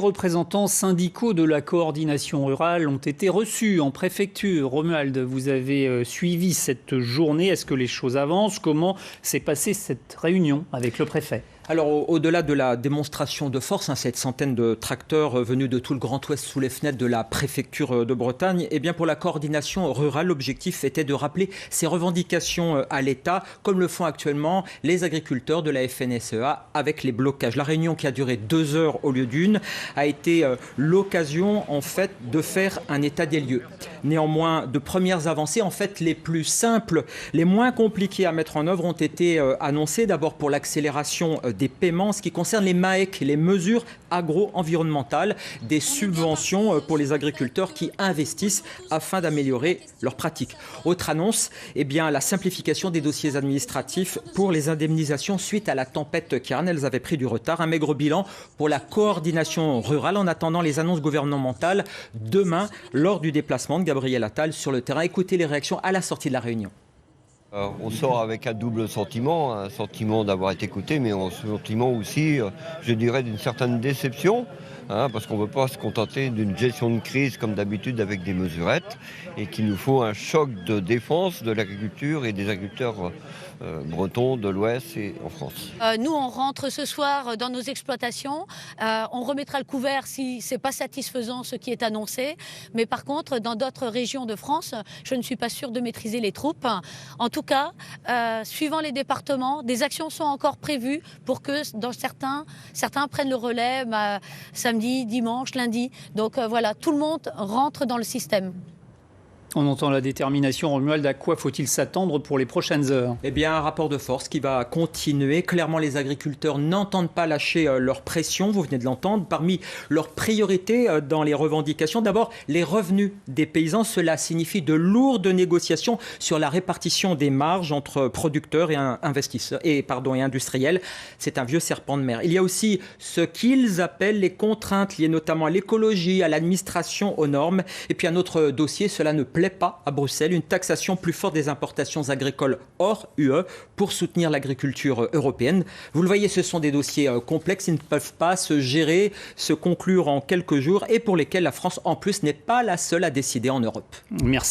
Les représentants syndicaux de la coordination rurale ont été reçus en préfecture. Romuald, vous avez suivi cette journée. Est-ce que les choses avancent? Comment s'est passée cette réunion avec le préfet? Alors, au-delà de la démonstration de force, cette centaine de tracteurs venus de tout le Grand Ouest sous les fenêtres de la préfecture de Bretagne, eh bien pour la coordination rurale, l'objectif était de rappeler ces revendications à l'État, comme le font actuellement les agriculteurs de la FNSEA avec les blocages. La réunion, qui a duré 2 heures au lieu d'une, a été l'occasion en fait de faire un état des lieux. Néanmoins, de premières avancées, en fait les plus simples, les moins compliquées à mettre en œuvre ont été annoncées. D'abord pour l'accélération des paiements, en ce qui concerne les MAEC, les mesures agro-environnementales, des subventions pour les agriculteurs qui investissent afin d'améliorer leurs pratiques. Autre annonce, eh bien, la simplification des dossiers administratifs pour les indemnisations suite à la tempête Kiran. Elles avaient pris du retard. Un maigre bilan pour la coordination rurale en attendant les annonces gouvernementales demain lors du déplacement de Gabriel Attal sur le terrain. Écoutez les réactions à la sortie de la réunion. On sort avec un double sentiment, un sentiment d'avoir été écouté, mais un sentiment aussi, je dirais, d'une certaine déception, parce qu'on ne veut pas se contenter d'une gestion de crise comme d'habitude avec des mesurettes, et qu'il nous faut un choc de défense de l'agriculture et des agriculteurs bretons de l'Ouest et en France. Nous, on rentre ce soir dans nos exploitations. On remettra le couvert si ce n'est pas satisfaisant ce qui est annoncé. Mais par contre, dans d'autres régions de France, je ne suis pas sûre de maîtriser les troupes. En tout cas, suivant les départements, des actions sont encore prévues pour que dans certains prennent le relais samedi, dimanche, lundi. Donc voilà, tout le monde rentre dans le système. On entend la détermination. Romuald, à quoi faut-il s'attendre pour les prochaines heures? Eh bien, un rapport de force qui va continuer. Clairement, les agriculteurs n'entendent pas lâcher leur pression. Vous venez de l'entendre. Parmi leurs priorités dans les revendications, d'abord, les revenus des paysans. Cela signifie de lourdes négociations sur la répartition des marges entre producteurs et investisseurs et industriels. C'est un vieux serpent de mer. Il y a aussi ce qu'ils appellent les contraintes liées notamment à l'écologie, à l'administration, aux normes. Et puis un autre dossier, cela ne plaît pas à Bruxelles, une taxation plus forte des importations agricoles hors UE pour soutenir l'agriculture européenne. Vous le voyez, ce sont des dossiers complexes, ils ne peuvent pas se gérer, se conclure en quelques jours et pour lesquels la France en plus n'est pas la seule à décider en Europe. Merci.